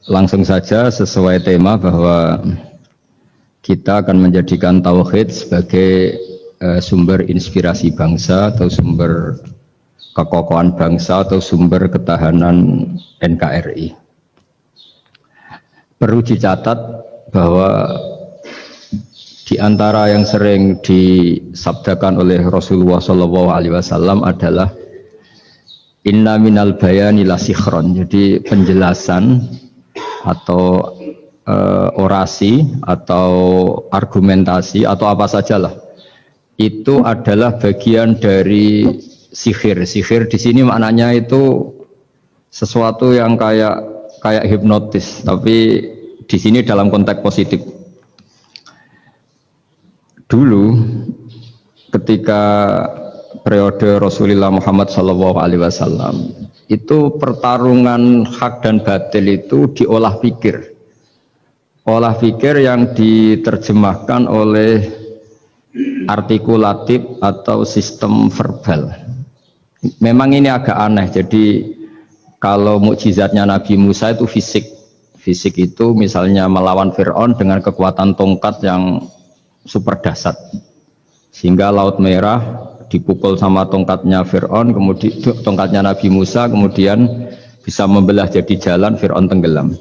Langsung saja sesuai tema bahwa kita akan menjadikan tauhid sebagai sumber inspirasi bangsa atau sumber kekokohan bangsa atau sumber ketahanan NKRI. Perlu dicatat bahwa di antara yang sering disabdakan oleh Rasulullah SAW adalah inna minal bayani la sikhron. Jadi penjelasan atau orasi atau argumentasi atau apa sajalah itu adalah bagian dari sihir. Sihir di sini maknanya itu sesuatu yang kayak hipnotis, tapi di sini dalam konteks positif. Dulu ketika periode Rasulullah Muhammad SAW itu pertarungan hak dan batil itu diolah pikir. Olah pikir yang diterjemahkan oleh artikulatif atau sistem verbal. Memang ini agak aneh. Jadi kalau mukjizatnya Nabi Musa itu fisik. Fisik itu misalnya melawan Fir'aun dengan kekuatan tongkat yang super dahsyat. Sehingga Laut Merah dipukul sama tongkatnya Fir'aun, kemudian tongkatnya Nabi Musa, kemudian bisa membelah jadi jalan, Fir'aun tenggelam.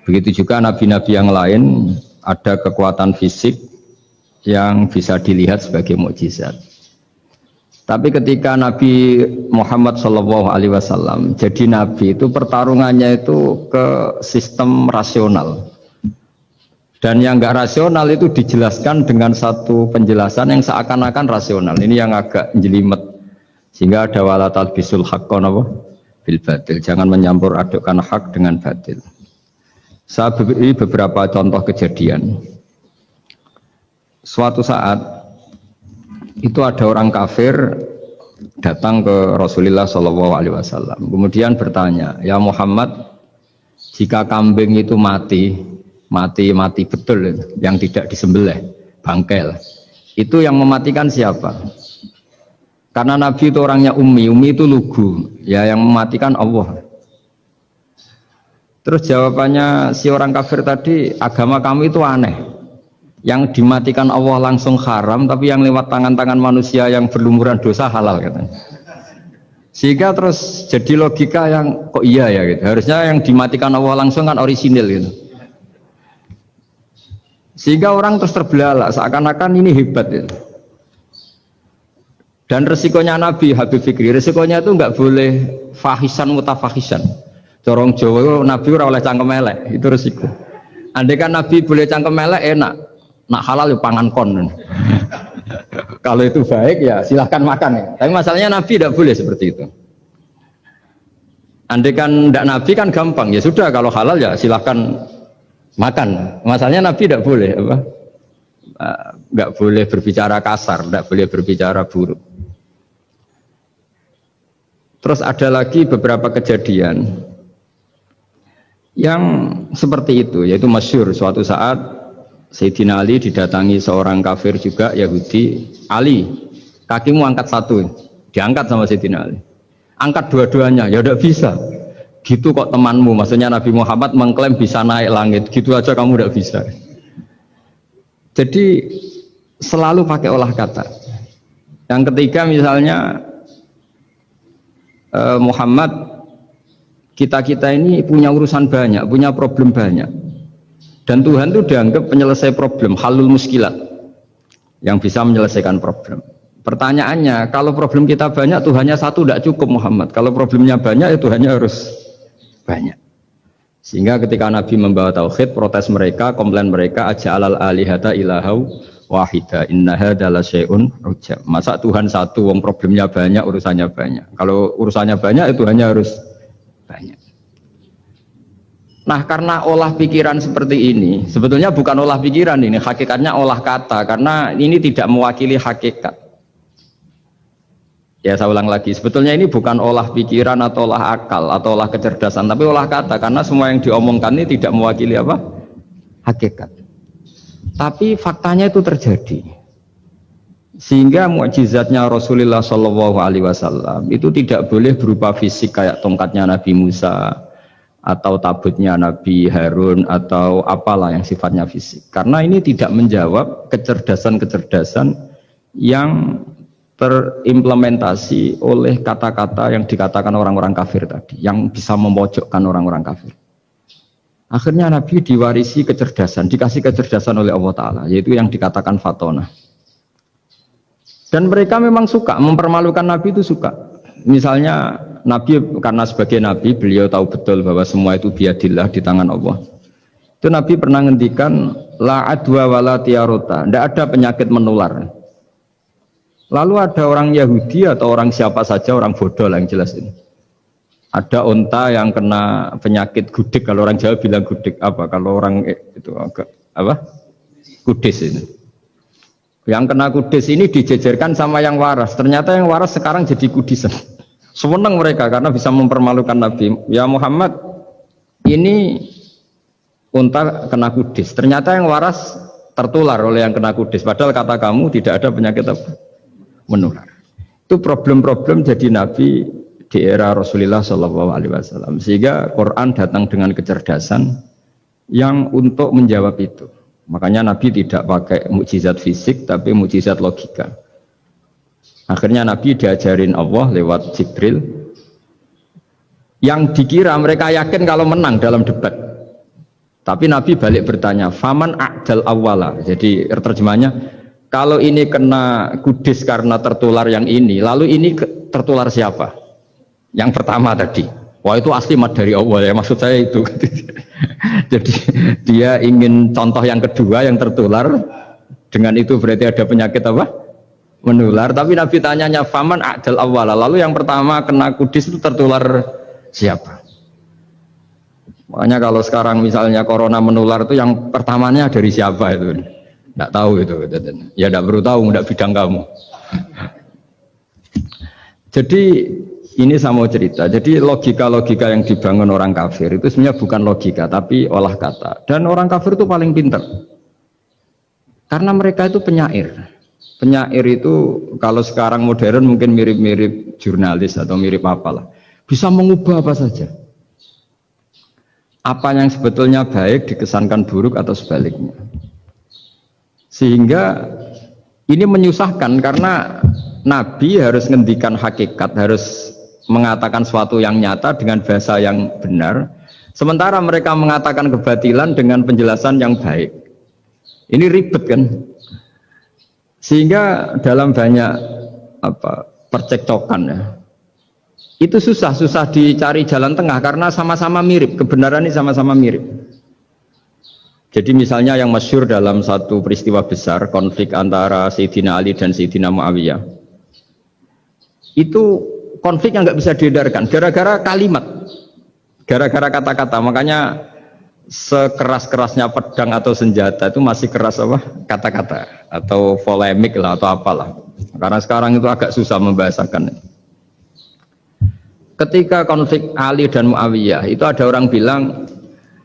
Begitu juga nabi-nabi yang lain ada kekuatan fisik yang bisa dilihat sebagai mukjizat. Tapi ketika Nabi Muhammad SAW jadi nabi itu pertarungannya itu ke sistem rasional. Dan yang enggak rasional itu dijelaskan dengan satu penjelasan yang seakan-akan rasional. Ini yang agak jelimet. Sehingga ada wala talbisul haqqo bil batil. Jangan menyampur adukkan hak dengan batil. Saya beri beberapa contoh kejadian. Suatu saat itu ada orang kafir datang ke Rasulullah SAW. Kemudian bertanya, ya Muhammad, jika kambing itu mati betul, yang tidak disembelih, bangkel, itu yang mematikan siapa? Karena Nabi itu orangnya ummi itu lugu, ya yang mematikan Allah. Terus jawabannya si orang kafir tadi, agama kamu itu aneh. Yang dimatikan Allah langsung haram, tapi yang lewat tangan-tangan manusia yang berlumuran dosa halal katanya. Sehingga terus jadi logika yang kok iya ya gitu. Harusnya yang dimatikan Allah langsung kan orisinil gitu. Sehingga orang terus terbelalak, seakan-akan ini hebat gitu. Dan resikonya Nabi Habib Fikri, resikonya itu enggak boleh fahisan mutafahisan. Corong Jawa Nabi ora oleh cangkem elek, itu resiko. Andai kan Nabi boleh cangkem elek enak, nak halal ya pangan kon. Kalau itu baik ya silahkan makan ya. Tapi masalahnya Nabi tidak boleh seperti itu. Andai kan tidak Nabi kan gampang, ya sudah kalau halal ya silahkan makan. Masalahnya Nabi tidak boleh apa? Nggak boleh berbicara kasar, tidak boleh berbicara buruk. Terus ada lagi beberapa kejadian yang seperti itu, yaitu masyhur suatu saat Sayyidina Ali didatangi seorang kafir juga Yahudi. Ali, kakimu angkat satu, diangkat sama Sayyidina Ali. Angkat dua-duanya, ya tidak bisa. Gitu kok temanmu, maksudnya Nabi Muhammad mengklaim bisa naik langit, gitu aja kamu tidak bisa. Jadi selalu pakai olah kata. Yang ketiga misalnya Muhammad, kita ini punya urusan banyak, punya problem banyak. Dan Tuhan itu dianggap penyelesai problem, halul muskilat, yang bisa menyelesaikan problem. Pertanyaannya, kalau problem kita banyak, Tuhannya satu tidak cukup Muhammad. Kalau problemnya banyak, ya Tuhannya harus banyak. Sehingga ketika Nabi membawa tauhid, protes mereka, komplain mereka, aja'alal alihata ilahau wahida inna hadza la syai'un ujab. Masa Tuhan satu, wong problemnya banyak, urusannya banyak. Kalau urusannya banyak, ya Tuhannya harus banyak. Nah, karena olah pikiran seperti ini, sebetulnya bukan olah pikiran ini, hakikatnya olah kata, karena ini tidak mewakili hakikat. Ya, saya ulang lagi, sebetulnya ini bukan olah pikiran atau olah akal atau olah kecerdasan, tapi olah kata, karena semua yang diomongkan ini tidak mewakili apa? Hakikat. Tapi faktanya itu terjadi. Sehingga mukjizatnya Rasulullah SAW itu tidak boleh berupa fisik kayak tongkatnya Nabi Musa atau tabutnya Nabi Harun atau apalah yang sifatnya fisik. Karena ini tidak menjawab kecerdasan-kecerdasan yang terimplementasi oleh kata-kata yang dikatakan orang-orang kafir tadi, yang bisa memojokkan orang-orang kafir. Akhirnya Nabi diwarisi kecerdasan, dikasih kecerdasan oleh Allah Ta'ala, yaitu yang dikatakan fatona. Dan mereka memang suka, mempermalukan Nabi itu suka. Misalnya Nabi, karena sebagai Nabi, beliau tahu betul bahwa semua itu biadillah, di tangan Allah. Itu Nabi pernah ngendikan, la adwa wala tiarota, tidak ada penyakit menular. Lalu ada orang Yahudi atau orang siapa saja, orang bodoh lah yang jelas ini. Ada unta yang kena penyakit gudik, kalau orang Jawa bilang gudik apa? Kalau orang itu agak apa? Kudis ini. Yang kena kudis ini dijejerkan sama yang waras. Ternyata yang waras sekarang jadi kudisan. Senang mereka karena bisa mempermalukan Nabi. Ya Muhammad, ini unta kena kudis. Ternyata yang waras tertular oleh yang kena kudis. Padahal kata kamu tidak ada penyakit apa? Menular. Itu problem-problem jadi Nabi di era Rasulullah SAW. Sehingga Quran datang dengan kecerdasan yang untuk menjawab itu. Makanya Nabi tidak pakai mukjizat fisik, tapi mukjizat logika. Akhirnya Nabi diajarin Allah lewat Jibril. Yang dikira mereka yakin kalau menang dalam debat. Tapi Nabi balik bertanya, faman a'dal awwala. Jadi terjemahnya, kalau ini kena kudis karena tertular yang ini, lalu ini tertular siapa? Yang pertama tadi. Wah itu asli mat dari Allah ya, maksud saya itu. Jadi dia ingin contoh yang kedua yang tertular, dengan itu berarti ada penyakit apa? Menular. Tapi Nabi tanyanya faman a'dal awwala, lalu yang pertama kena kudis itu tertular siapa? Makanya kalau sekarang misalnya corona menular itu yang pertamanya dari siapa itu? Tidak tahu itu. Ya tidak perlu tahu, tidak bidang kamu. Jadi ini saya mau cerita. Jadi logika-logika yang dibangun orang kafir itu sebenarnya bukan logika, tapi olah kata. Dan orang kafir itu paling pintar. Karena mereka itu penyair. Penyair itu kalau sekarang modern mungkin mirip-mirip jurnalis atau mirip apalah. Bisa mengubah apa saja. Apa yang sebetulnya baik dikesankan buruk atau sebaliknya. Sehingga ini menyusahkan karena Nabi harus ngendikan hakikat, harus mengatakan sesuatu yang nyata dengan bahasa yang benar. Sementara mereka mengatakan kebatilan dengan penjelasan yang baik. Ini ribet kan? Sehingga dalam banyak percekcokan ya, itu susah dicari jalan tengah karena sama-sama mirip, kebenaran ini sama-sama mirip. Jadi misalnya yang masyhur dalam satu peristiwa besar, konflik antara Sayyidina Ali dan Sayyidina Muawiyah, itu konflik yang nggak bisa diedarkan gara-gara kalimat, gara-gara kata-kata. Makanya sekeras-kerasnya pedang atau senjata itu masih keras apa? Kata-kata atau polemik lah atau apalah. Karena sekarang itu agak susah membahasakan. Ketika konflik Ali dan Muawiyah itu ada orang bilang,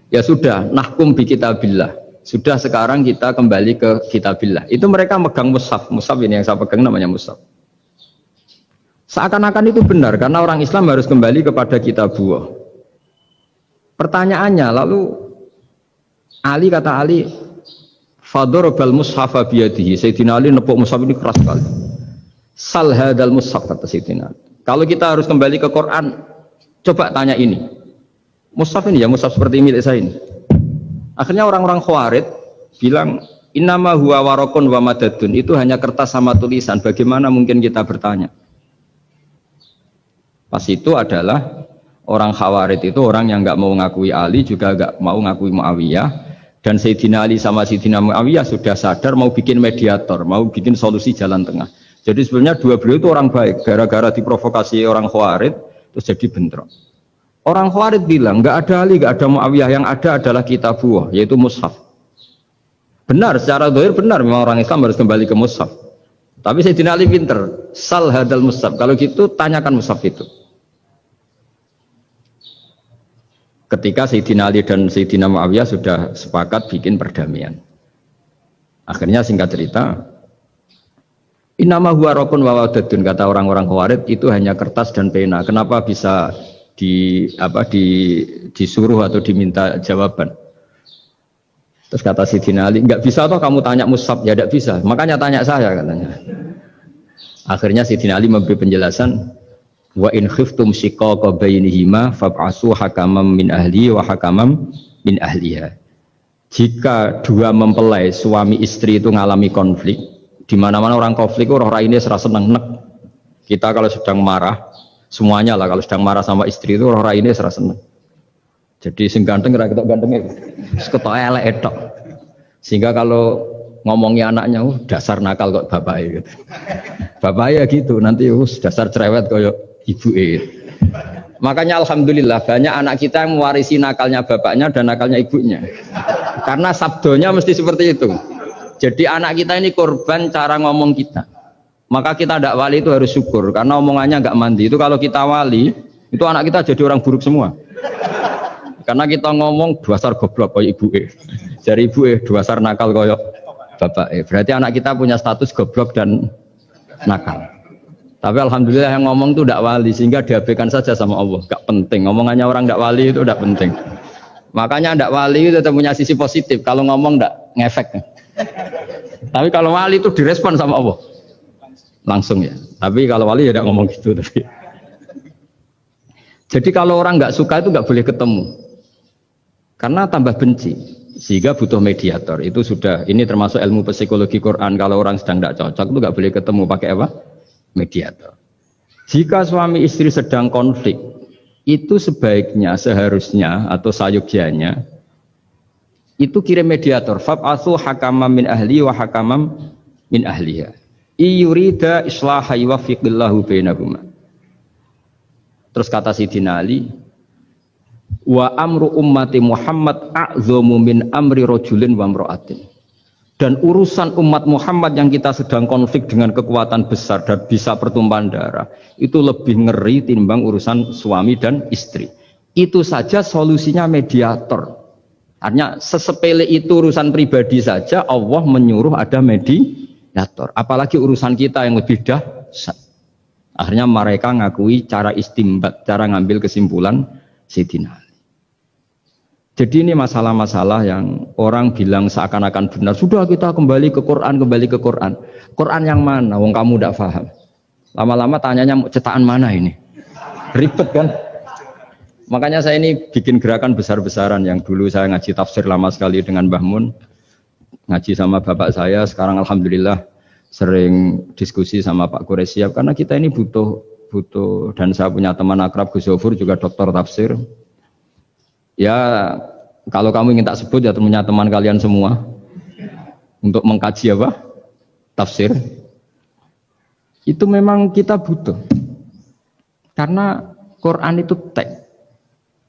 ya sudah, nahkum bi kitabillah. Sudah sekarang kita kembali ke kitabillah. Itu mereka megang mushaf. Mushaf ini yang saya pegang namanya mushaf. Seakan-akan itu benar karena orang Islam harus kembali kepada kitabullah. Pertanyaannya lalu Ali kata Ali, fadorobal mushafa biyadihi. Sayyidina Ali nepuk mushaf ini keras sekali. Sal hadal mushaf kata Sayyidina Ali. Kalau kita harus kembali ke Quran, coba tanya ini. Mushaf ini ya, mushaf seperti milik saya ini. Akhirnya orang-orang Khawarij bilang, innama huwa warakun wa madadun. Itu hanya kertas sama tulisan. Bagaimana mungkin kita bertanya? Pas itu adalah orang Khawarij itu orang yang nggak mau ngakui Ali, juga nggak mau ngakui Muawiyah. Dan Sayyidina Ali sama Sayyidina Muawiyah sudah sadar mau bikin mediator, mau bikin solusi jalan tengah. Jadi sebenarnya dua beliau itu orang baik. Gara-gara diprovokasi orang Khawarij, terus jadi bentrok. Orang Khawarij bilang, nggak ada Ali, nggak ada Muawiyah, yang ada adalah kitabullah, yaitu mushaf. Benar, secara zahir benar, memang orang Islam harus kembali ke mushaf. Tapi Sayyidina Ali pinter, sal hadal mushaf. Kalau gitu, tanyakan mushaf itu. Ketika Sayyidina Ali dan Sayyidina Muawiyah sudah sepakat bikin perdamaian. Akhirnya singkat cerita, innama huwa rakun wa wadadun, kata orang-orang Khawarij itu hanya kertas dan pena. Kenapa bisa disuruh atau diminta jawaban. Terus kata Sidina Ali, nggak bisa toh kamu tanya Mus'ab, ya tidak bisa. Makanya tanya saya katanya. Akhirnya Sidina Ali memberi penjelasan, wa in khiftum shiqaqa bainihima fab'asu hakamam min ahli wa hakamam min ahliha. Jika dua mempelai suami istri itu ngalami konflik, di mana-mana orang konflik orang raine serasa seneng nek. Kita kalau sedang marah, semuanya lah kalau sedang marah sama istri itu orang raine serasa seneng. Jadi sing ganteng kira ketok gantengnya, ketok elek etok. Sehingga kalau ngomongi anaknya, dasar nakal kok bapak gitu. Bapak ya gitu, nanti dasar cerewet koyo ibu Makanya alhamdulillah banyak anak kita yang mewarisi nakalnya bapaknya dan nakalnya ibunya. Karena sabdonya mesti seperti itu. Jadi anak kita ini korban cara ngomong kita. Maka kita tidak wali itu harus syukur karena omongannya nggak mandi. Itu kalau kita wali, itu anak kita jadi orang buruk semua. Karena kita ngomong dasar goblok koyo ibu Jadi ibu dasar nakal koyo bapak Berarti anak kita punya status goblok dan nakal. Tapi alhamdulillah yang ngomong itu tidak wali sehingga diabaikan saja sama Allah. Gak penting. Omongannya orang tidak wali itu tidak penting. Makanya tidak wali itu tetap punya sisi positif. Kalau ngomong tidak ngefek. Tapi kalau wali itu direspon sama Allah. Langsung ya. Tapi kalau wali ya tidak ngomong gitu. Jadi kalau orang nggak suka itu nggak boleh ketemu. Karena tambah benci. Sehingga butuh mediator. Itu sudah. Ini termasuk ilmu psikologi Quran. Kalau orang sedang tidak cocok itu nggak boleh ketemu. Pakai apa? Mediator. Jika suami istri sedang konflik, itu sebaiknya, seharusnya atau sayugyanya itu kirim mediator. Fab'atsu hakamam min ahli wa hakamam min ahliha. Iyurida islaha yuwaffiqillahu bainahuma. Terus kata Sidina Ali, wa amru ummati Muhammad a'dhamu min amri rajulin wa imra'atin. Dan urusan umat Muhammad yang kita sedang konflik dengan kekuatan besar dan bisa pertumpahan darah itu lebih ngeri timbang urusan suami dan istri. Itu saja solusinya mediator. Artinya sesepele itu urusan pribadi saja Allah menyuruh ada mediator. Apalagi urusan kita yang lebih dahsyat. Akhirnya mereka ngakui cara istimbat, cara ngambil kesimpulan Sidina. Jadi ini masalah-masalah yang orang bilang seakan-akan benar. Sudah kita kembali ke Quran, kembali ke Quran. Quran yang mana? Wong kamu tidak paham. Lama-lama tanyanya cetakan mana ini? Ribet kan? Makanya saya ini bikin gerakan besar-besaran yang dulu saya ngaji tafsir lama sekali dengan Mbah Mun. Ngaji sama bapak saya, sekarang alhamdulillah sering diskusi sama Pak Quraisyab. Karena kita ini butuh dan saya punya teman akrab Gus Zofur juga doktor tafsir. Ya kalau kamu ingin tak sebut ya punya teman kalian semua untuk mengkaji apa? Tafsir. Itu memang kita butuh. Karena Quran itu teks.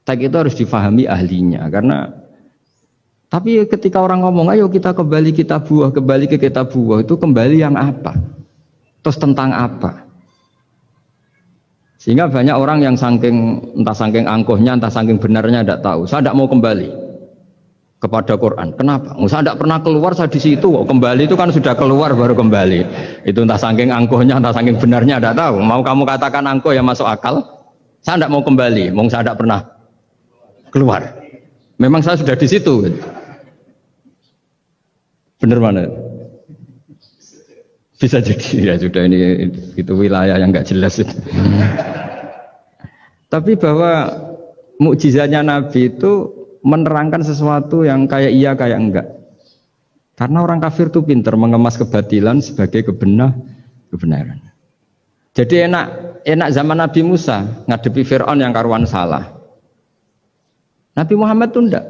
Teks itu harus difahami ahlinya karena tapi ketika orang ngomong ayo kita kembali kitab buah, kembali ke kitab buah itu kembali yang apa? Terus tentang apa? Sehingga banyak orang yang entah saking angkuhnya, entah saking benarnya tidak tahu. Saya tidak mau kembali kepada Quran. Kenapa? Saya tidak pernah keluar, saya di situ. Kembali itu kan sudah keluar baru kembali. Itu entah saking angkuhnya, entah saking benarnya tidak tahu. Mau kamu katakan angkuh yang masuk akal? Saya tidak mau kembali. Saya tidak pernah keluar. Memang saya sudah di situ. Benar mana? Bisa jadi ya sudah ini itu wilayah yang nggak jelas itu. Tapi bahwa mukjizatnya Nabi itu menerangkan sesuatu yang kayak iya kayak enggak. Karena orang kafir itu pintar mengemas kebatilan sebagai kebenaran. Jadi enak zaman Nabi Musa ngadepi Fir'aun yang karuan salah. Nabi Muhammad itu enggak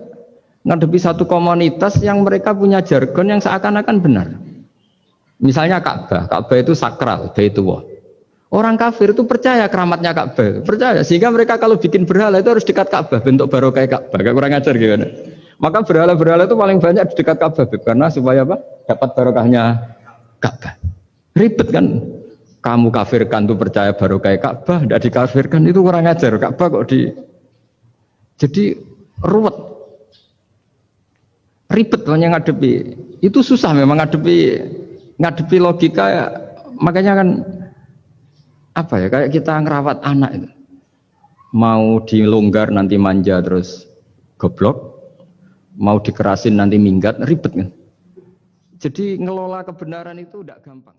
ngadepi satu komunitas yang mereka punya jargon yang seakan-akan benar. Misalnya Ka'bah itu sakral, Baitullah. Orang kafir itu percaya keramatnya Ka'bah, percaya sehingga mereka kalau bikin berhala itu harus dekat Ka'bah, bentuk barokah Ka'bah. Gak kurang ajar gimana? Maka berhala-berhala itu paling banyak di dekat Ka'bah karena supaya apa? Dapat barokahnya Ka'bah. Ribet kan? Kamu kafirkan tuh percaya barokah Ka'bah, tidak dikafirkan itu kurang ajar. Ka'bah kok jadi ruwet. Ribet banyak ngadepi. Itu susah memang ngadepi logika, makanya kan apa ya kayak kita ngerawat anak itu. mau dilonggar nanti manja terus goblok, mau dikerasin nanti minggat, ribet kan. Jadi ngelola kebenaran itu tidak gampang.